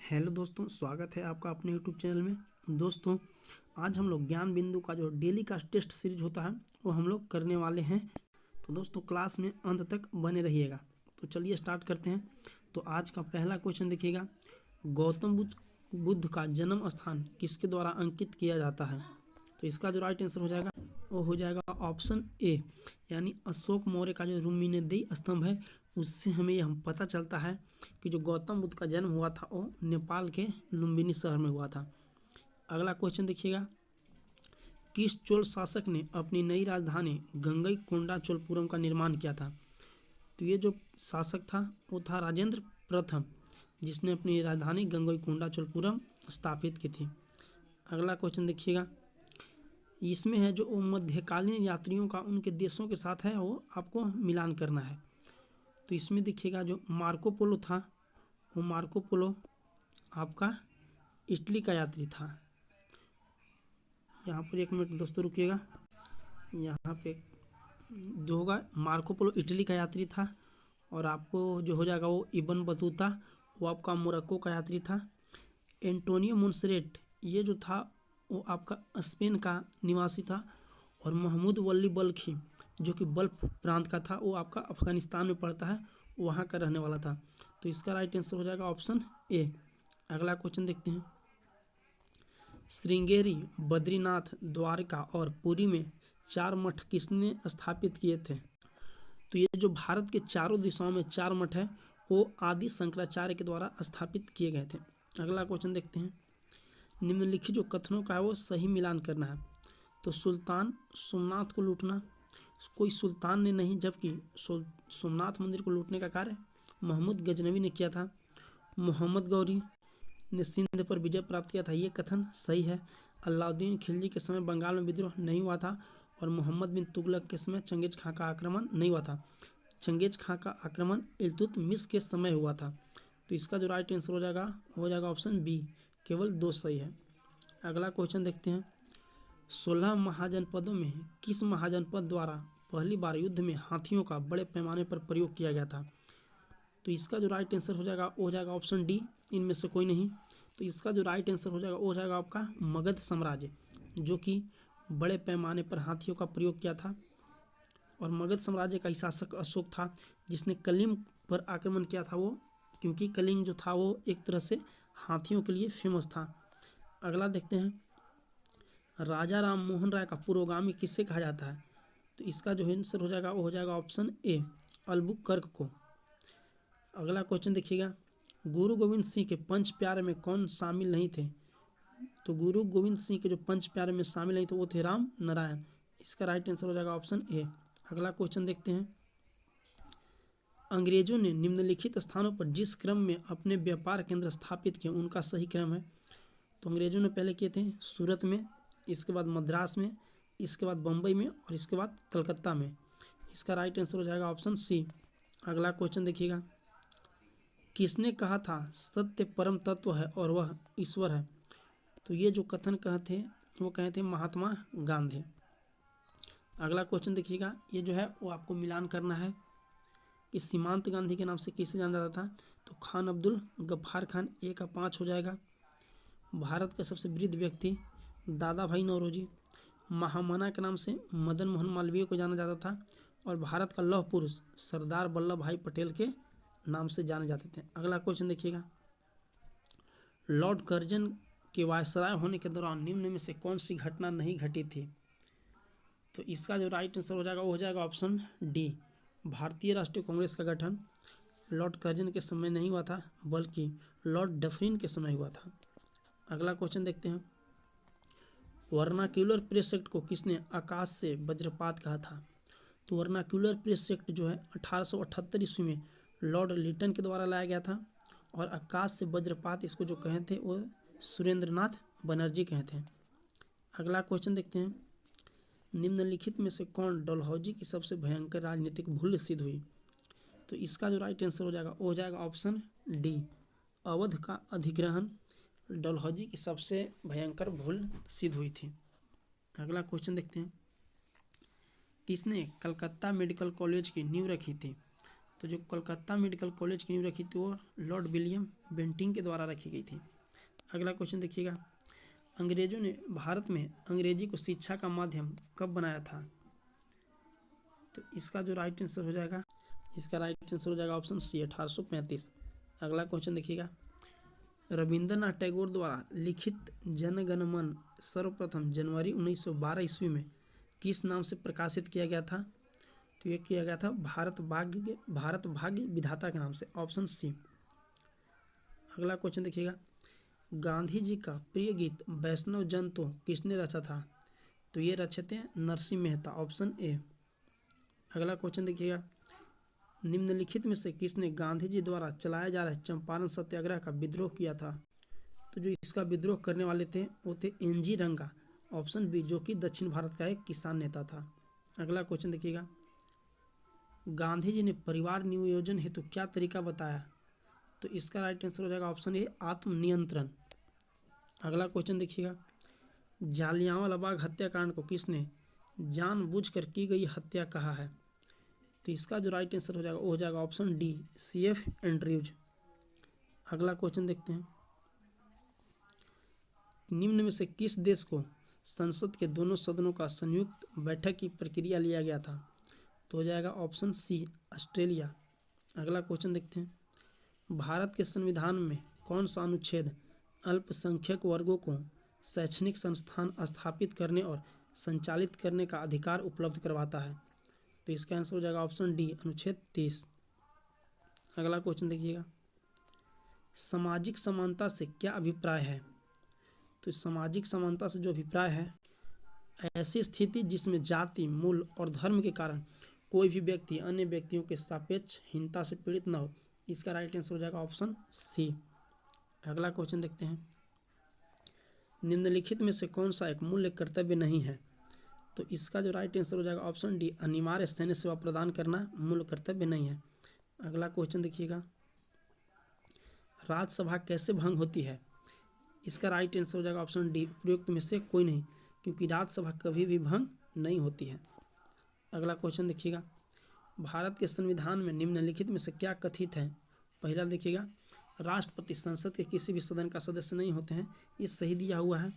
Hello दोस्तों, स्वागत है आपका अपने यूट्यूब चैनल में। दोस्तों, आज हम लोग ज्ञान बिंदु का जो डेली का टेस्ट सीरीज होता है वो हम लोग करने वाले हैं। तो दोस्तों, क्लास में अंत तक बने रहिएगा। तो चलिए स्टार्ट करते हैं। तो आज का पहला क्वेश्चन देखिएगा, गौतम बुद्ध का जन्म स्थान किसके द्वारा अंकित किया जाता है? तो इसका जो राइट आंसर हो जाएगा वो हो जाएगा ऑप्शन ए, यानी अशोक मौर्य का जो रुक्मिणीदेवी स्तंभ है उससे हमें यह पता चलता है कि जो गौतम बुद्ध का जन्म हुआ था वो नेपाल के लुम्बिनी शहर में हुआ था। अगला क्वेश्चन देखिएगा, किस चोल शासक ने अपनी नई राजधानी गंगईकोंडा चोलपुरम का निर्माण किया था? तो ये जो शासक था वो था राजेंद्र प्रथम, जिसने अपनी राजधानी गंगईकोंडा चोलपुरम स्थापित की थी। अगला क्वेश्चन देखिएगा, इसमें है जो मध्यकालीन यात्रियों का उनके देशों के साथ है वो आपको मिलान करना है। तो इसमें देखिएगा जो मार्को पोलो था वो मार्को पोलो आपका इटली का यात्री था। यहाँ पर एक मिनट दोस्तों रुकिएगा, यहाँ पे जो होगा मार्को पोलो इटली का यात्री था और आपको जो हो जाएगा वो इब्न बतूता वो आपका मोरक्को का यात्री था। एंटोनियो मोन्सेरेट ये जो था वो आपका स्पेन का निवासी था और महमूद वली बल्खी जो कि बल्ख प्रांत का था वो आपका अफगानिस्तान में पड़ता है, वहाँ का रहने वाला था। तो इसका राइट आंसर हो जाएगा ऑप्शन ए। अगला क्वेश्चन देखते हैं, श्रृंगेरी, बद्रीनाथ, द्वारका और पुरी में 4 मठ किसने स्थापित किए थे? तो ये जो भारत के चारों दिशाओं में 4 मठ है वो आदि शंकराचार्य के द्वारा स्थापित किए गए थे। अगला क्वेश्चन देखते हैं, निम्नलिखित जो कथनों का है वो सही मिलान करना है। तो सुल्तान सोमनाथ को लूटना कोई सुल्तान ने नहीं, जबकि सोमनाथ मंदिर को लूटने का कार्य महमूद गजनवी ने किया था। मोहम्मद गौरी ने सिंध पर विजय प्राप्त किया था, ये कथन सही है। अलाउद्दीन खिलजी के समय बंगाल में विद्रोह नहीं हुआ था और मोहम्मद बिन तुगलक के समय चंगेज खां का आक्रमण नहीं हुआ था। चंगेज खां का आक्रमण इल्तुतमिश के समय हुआ था। तो इसका जो राइट आंसर हो जाएगा ऑप्शन बी, केवल 2 सही है। अगला क्वेश्चन देखते हैं, 16 महाजनपदों में किस महाजनपद द्वारा पहली बार युद्ध में हाथियों का बड़े पैमाने पर प्रयोग किया गया था? तो इसका जो राइट आंसर हो जाएगा ऑप्शन डी, इनमें से कोई नहीं। तो इसका जो राइट आंसर हो जाएगा आपका मगध साम्राज्य, जो कि बड़े पैमाने पर हाथियों का प्रयोग किया था। और मगध साम्राज्य का ही शासक अशोक था, जिसने कलिंग पर आक्रमण किया था वो, क्योंकि कलिंग जो था वो एक तरह से हाथियों के लिए फेमस था। अगला देखते हैं, राजा राम मोहन राय का पुरोगामी किसे कहा जाता है? तो इसका जो आंसर हो जाएगा ऑप्शन ए, अल्बुकर्क को। अगला क्वेश्चन देखिएगा, गुरु गोविंद सिंह के पंच प्यारे में कौन शामिल नहीं थे? तो गुरु गोविंद सिंह के जो पंच प्यारे में शामिल नहीं थे वो थे राम नारायण। इसका राइट आंसर हो जाएगा ऑप्शन ए। अगला क्वेश्चन देखते हैं, अंग्रेजों ने निम्नलिखित स्थानों पर जिस क्रम में अपने व्यापार केंद्र स्थापित किए उनका सही क्रम है? तो अंग्रेजों ने पहले किए थे सूरत में, इसके बाद मद्रास में, इसके बाद बम्बई में और इसके बाद कलकत्ता में। इसका राइट आंसर हो जाएगा ऑप्शन सी। अगला क्वेश्चन देखिएगा, किसने कहा था सत्य परम तत्व है और वह ईश्वर है? तो ये जो कथन कहे थे महात्मा गांधी। अगला क्वेश्चन देखिएगा, ये जो है वो आपको मिलान करना है कि सीमांत गांधी के नाम से किसे जाना जाता था? तो खान अब्दुल गफ्फार खान, 1 का 5 हो जाएगा। भारत का सबसे वृद्ध व्यक्ति दादा भाई नौरोजी, महामना के नाम से मदन मोहन मालवीय को जाना जाता था और भारत का लौह पुरुष सरदार वल्लभ भाई पटेल के नाम से जाने जाते थे। अगला क्वेश्चन देखिएगा, लॉर्ड कर्जन के वायसराय होने के दौरान निम्न में से कौन सी घटना नहीं घटी थी? तो इसका जो राइट आंसर हो जाएगा ऑप्शन डी, भारतीय राष्ट्रीय कांग्रेस का गठन लॉर्ड कर्जन के समय नहीं हुआ था बल्कि लॉर्ड डफरिन के समय हुआ था। अगला क्वेश्चन देखते हैं, वर्नाक्यूलर प्रेस एक्ट को किसने आकाश से वज्रपात कहा था? तो वर्नाक्यूलर प्रेस एक्ट जो है 1878 ईस्वी में लॉर्ड लिटन के द्वारा लाया गया था और आकाश से वज्रपात इसको जो कहे थे वो सुरेंद्रनाथ बनर्जी कहे थे। अगला क्वेश्चन देखते हैं, निम्नलिखित में से कौन डलहौजी की सबसे भयंकर राजनीतिक भूल सिद्ध हुई? तो इसका जो राइट आंसर हो जाएगा ऑप्शन डी, अवध का अधिग्रहण डलहौजी की सबसे भयंकर भूल सिद्ध हुई थी। अगला क्वेश्चन देखते हैं, किसने कलकत्ता मेडिकल कॉलेज की नींव रखी थी? तो जो कलकत्ता मेडिकल कॉलेज की नींव रखी थी वो लॉर्ड विलियम बेंटिंग के द्वारा रखी गई थी। अगला क्वेश्चन देखिएगा, अंग्रेजों ने भारत में अंग्रेजी को शिक्षा का माध्यम कब बनाया था? तो इसका जो राइट आंसर हो जाएगा, ऑप्शन सी 1835। अगला क्वेश्चन देखिएगा, रविंद्रनाथ टैगोर द्वारा लिखित जन गण मन सर्वप्रथम जनवरी 1912 ईस्वी में किस नाम से प्रकाशित किया गया था? तो ये किया गया था भारत भाग्य विधाता के नाम से, ऑप्शन सी। अगला क्वेश्चन देखिएगा, गांधी जी का प्रिय गीत वैष्णव जन तो किसने रचा था? तो ये रचे थे नरसिंह मेहता, ऑप्शन ए। अगला क्वेश्चन देखिएगा, निम्नलिखित में से किसने गांधी जी द्वारा चलाया जा रहे चंपारण सत्याग्रह का विद्रोह किया था? तो जो इसका विद्रोह करने वाले थे वो थे एनजी रंगा, ऑप्शन बी, जो कि दक्षिण भारत का एक किसान नेता था। अगला क्वेश्चन देखिएगा, गांधी जी ने परिवार नियोजन हेतु क्या तरीका बताया? तो इसका राइट आंसर हो जाएगा ऑप्शन ए, आत्मनियंत्रण। अगला क्वेश्चन देखिएगा, जालियांवाला बाग हत्याकांड को किसने जानबूझकर की गई हत्या कहा है? तो इसका जो राइट आंसर हो जाएगा वो हो जाएगा ऑप्शन डी, CF एंड्रयूज। अगला क्वेश्चन देखते हैं, निम्न में से किस देश को संसद के दोनों सदनों का संयुक्त बैठक की प्रक्रिया लिया गया था? तो हो जाएगा ऑप्शन सी, ऑस्ट्रेलिया। अगला क्वेश्चन देखते हैं, भारत के संविधान में कौन सा अनुच्छेद अल्पसंख्यक वर्गों को शैक्षणिक संस्थान स्थापित करने और संचालित करने का अधिकार उपलब्ध करवाता है? तो इसका आंसर हो जाएगा ऑप्शन डी, अनुच्छेद 30। अगला क्वेश्चन देखिएगा, सामाजिक समानता से क्या अभिप्राय है? तो सामाजिक समानता से जो अभिप्राय है, ऐसी स्थिति जिसमें जाति, मूल और धर्म के कारण कोई भी व्यक्ति अन्य व्यक्तियों के सापेक्ष हीनता से पीड़ित न हो। इसका राइट आंसर हो जाएगा ऑप्शन सी। अगला क्वेश्चन देखते हैं, निम्नलिखित में से कौन सा एक मूल्य कर्तव्य नहीं है? तो इसका जो राइट आंसर हो जाएगा ऑप्शन डी, अनिवार्य सैन्य सेवा प्रदान करना मूल कर्तव्य नहीं है। अगला क्वेश्चन देखिएगा, राज्यसभा कैसे भंग होती है? इसका राइट आंसर हो जाएगा ऑप्शन डी, उपयुक्त में से कोई नहीं, क्योंकि राज्यसभा कभी भी भंग नहीं होती है। अगला क्वेश्चन देखिएगा, भारत के संविधान में निम्नलिखित में से क्या कथित है? पहला देखिएगा, राष्ट्रपति संसद के किसी भी सदन का सदस्य नहीं होते हैं, ये सही दिया हुआ है।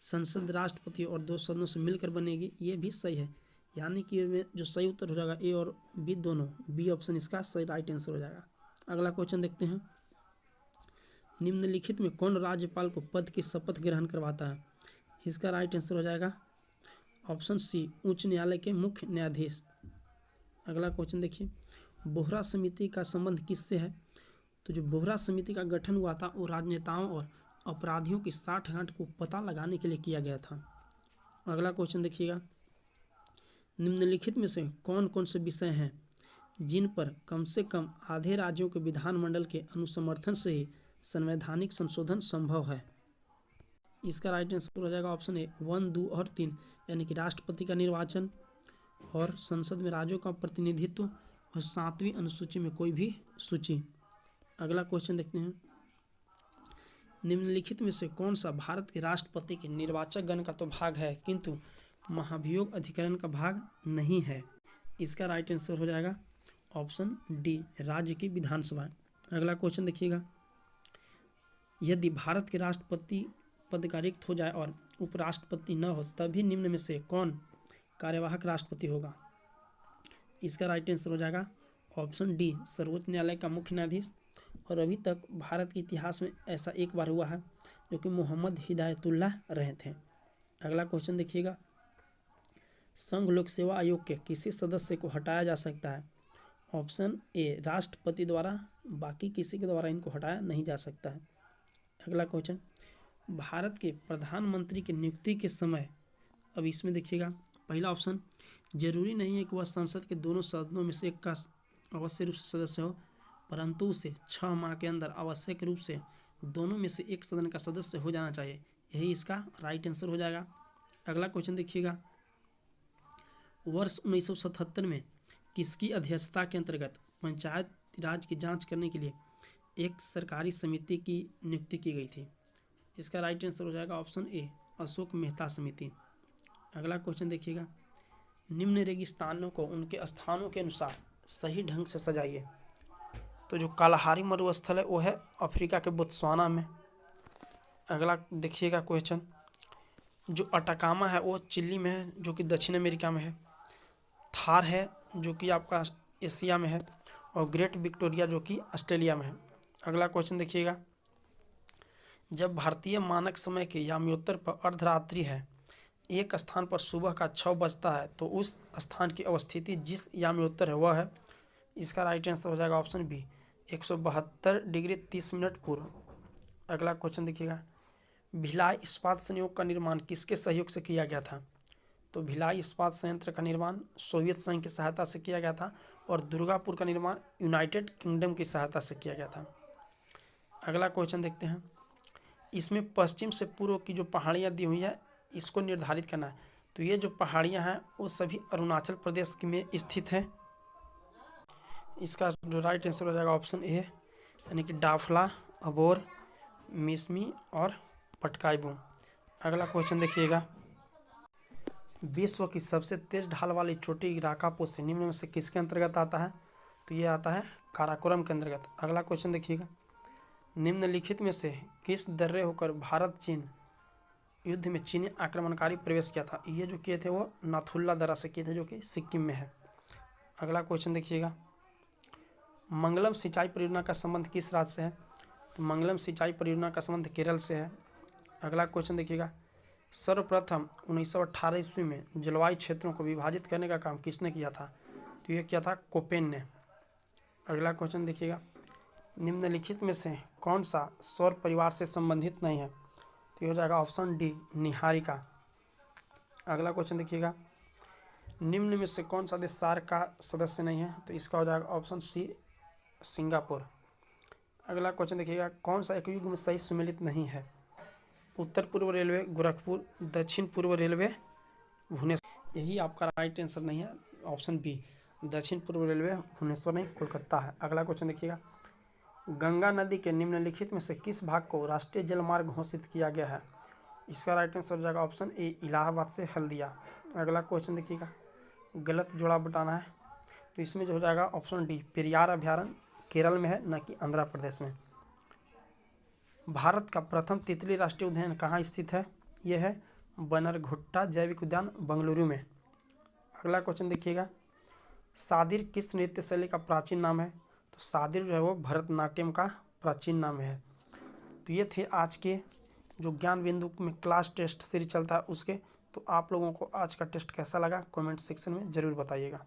संसद राष्ट्रपति और दो सदनों से मिलकर बनेगी, ये भी सही है। यानी कि में जो सही उत्तर हो जाएगा ए और बी दोनों, बी ऑप्शन इसका सही राइट आंसर हो जाएगा। अगला क्वेश्चन देखते हैं, निम्नलिखित में कौन राज्यपाल को पद की शपथ ग्रहण करवाता है? इसका राइट आंसर हो जाएगा ऑप्शन सी, उच्च न्यायालय के मुख्य न्यायाधीश। अगला क्वेश्चन देखिए, बोहरा समिति का संबंध किससे है? तो जो बोहरा समिति का गठन हुआ था वो राजनेताओं और अपराधियों की साठगांठ को पता लगाने के लिए किया गया था। अगला क्वेश्चन देखिएगा, निम्नलिखित में से कौन कौन से विषय हैं जिन पर कम से कम आधे राज्यों के विधानमंडल के अनुसमर्थन से ही संवैधानिक संशोधन संभव है? इसका राइट आंसर हो जाएगा ऑप्शन ए, 1, 2 और 3, यानी कि राष्ट्रपति का निर्वाचन और संसद में राज्यों का प्रतिनिधित्व और 7वीं अनुसूची में कोई भी सूची। अगला क्वेश्चन देखते हैं, निम्नलिखित में से कौन सा भारत के राष्ट्रपति के निर्वाचक गण का तो भाग है किंतु महाभियोग अधिकरण का भाग नहीं है? इसका राइट आंसर हो जाएगा ऑप्शन डी, राज्य की विधानसभा। अगला क्वेश्चन देखिएगा, यदि भारत के राष्ट्रपति पद का रिक्त हो जाए और उपराष्ट्रपति न हो तभी निम्न में से कौन कार्यवाहक राष्ट्रपति होगा? इसका राइट आंसर हो जाएगा ऑप्शन डी, सर्वोच्च न्यायालय का मुख्य न्यायाधीश। और अभी तक भारत के इतिहास में ऐसा एक बार हुआ है जो कि मोहम्मद हिदायतुल्लाह रहे थे। अगला क्वेश्चन देखिएगा, संघ लोक सेवा आयोग के किसी सदस्य को हटाया जा सकता है? ऑप्शन ए, राष्ट्रपति द्वारा, बाकी किसी के द्वारा इनको हटाया नहीं जा सकता है। अगला क्वेश्चन, भारत के प्रधानमंत्री की नियुक्ति के समय, अब इसमें देखिएगा, पहला ऑप्शन, जरूरी नहीं है कि वह संसद के दोनों सदनों में से एक का अवश्य रूप से सदस्य हो, परंतु उसे 6 माह के अंदर आवश्यक रूप से दोनों में से एक सदन का सदस्य हो जाना चाहिए। यही इसका राइट आंसर हो जाएगा। अगला क्वेश्चन देखिएगा, वर्ष 1977 में किसकी अध्यक्षता के अंतर्गत पंचायत राज की जांच करने के लिए एक सरकारी समिति की नियुक्ति की गई थी? इसका राइट आंसर हो जाएगा ऑप्शन ए, अशोक मेहता समिति। अगला क्वेश्चन देखिएगा, निम्न रेगिस्तानों को उनके स्थानों के अनुसार सही ढंग से सजाइए। तो जो कालाहारी मरुस्थल है वो है अफ्रीका के बोत्सवाना में। अगला देखिएगा क्वेश्चन, जो अटाकामा है वो चिली में है जो कि दक्षिण अमेरिका में है। थार है जो कि आपका एशिया में है। और ग्रेट विक्टोरिया जो कि ऑस्ट्रेलिया में है। अगला क्वेश्चन देखिएगा, जब भारतीय मानक समय के याम्योत्तर पर अर्धरात्रि है, एक स्थान पर सुबह का 6 बजता है, तो उस स्थान की अवस्थिति जिस याम्योत्तर है वह है। इसका राइट आंसर हो जाएगा ऑप्शन बी, 172 डिग्री 30 मिनट पूर्व। अगला क्वेश्चन देखिएगा, भिलाई इस्पात संयोग का निर्माण किसके सहयोग से किया गया था? तो भिलाई इस्पात संयंत्र का निर्माण सोवियत संघ की सहायता से किया गया था और दुर्गापुर का निर्माण यूनाइटेड किंगडम की सहायता से किया गया था। अगला क्वेश्चन देखते हैं, इसमें पश्चिम से पूर्व की जो पहाड़ियाँ दी हुई है इसको निर्धारित करना है। तो ये जो पहाड़ियाँ हैं वो सभी अरुणाचल प्रदेश में स्थित हैं। इसका जो राइट आंसर हो जाएगा ऑप्शन ए, यानी कि डाफला, अबोर, मिसमी और पटकाई-बूम। अगला क्वेश्चन देखिएगा, विश्व की सबसे तेज ढाल वाली चोटी राकापोसी निम्न में से किसके अंतर्गत आता है? तो ये आता है काराकोरम के अंतर्गत। अगला क्वेश्चन देखिएगा, निम्नलिखित में से किस दर्रे होकर भारत चीन युद्ध में चीनी आक्रमणकारी प्रवेश किया था? ये जो किए थे वो नाथुल्ला दर्रा से किए थे जो कि सिक्किम में है। अगला क्वेश्चन देखिएगा, मंगलम सिंचाई परियोजना का संबंध किस राज्य से है? तो मंगलम सिंचाई परियोजना का संबंध केरल से है। अगला क्वेश्चन देखिएगा, सर्वप्रथम 1918 ईस्वी में जलवायु क्षेत्रों को विभाजित करने का काम किसने किया था? तो ये किया था कोपेन ने। अगला क्वेश्चन देखिएगा, निम्नलिखित में से कौन सा सौर परिवार से संबंधित नहीं है? तो ये हो जाएगा ऑप्शन डी, निहारिका। अगला क्वेश्चन देखिएगा, निम्न में से कौन सा देश सार्क का सदस्य नहीं है? तो इसका हो जाएगा ऑप्शन सी, सिंगापुर। अगला क्वेश्चन देखिएगा, कौन सा एक युग में सही सुमेलित नहीं है? उत्तर पूर्व रेलवे गोरखपुर, दक्षिण पूर्व रेलवे भुवनेश्वर। यही आपका राइट आंसर नहीं है, ऑप्शन बी, दक्षिण पूर्व रेलवे भुवनेश्वर नहीं, कोलकाता है। अगला क्वेश्चन देखिएगा, गंगा नदी के निम्नलिखित में से किस भाग को राष्ट्रीय जलमार्ग घोषित किया गया है? इसका राइट आंसर हो जाएगा ऑप्शन ए, इलाहाबाद से हल्दिया। अगला क्वेश्चन देखिएगा, गलत जोड़ा बताना है। तो इसमें जो हो जाएगा ऑप्शन डी, पेरियार अभ्यारण्य केरल में है, न कि आंध्र प्रदेश में। भारत का प्रथम तितली राष्ट्रीय उद्यान कहाँ स्थित है? यह है बनरघुट्टा जैविक उद्यान, बेंगलुरु में। अगला क्वेश्चन देखिएगा, सादिर किस नृत्य शैली का प्राचीन नाम है? तो सादिर जो है वो भरतनाट्यम का प्राचीन नाम है। तो ये थे आज के जो ज्ञान बिंदु में क्लास टेस्ट सीरीज चलता है उसके। तो आप लोगों को आज का टेस्ट कैसा लगा कमेंट सेक्शन में ज़रूर बताइएगा।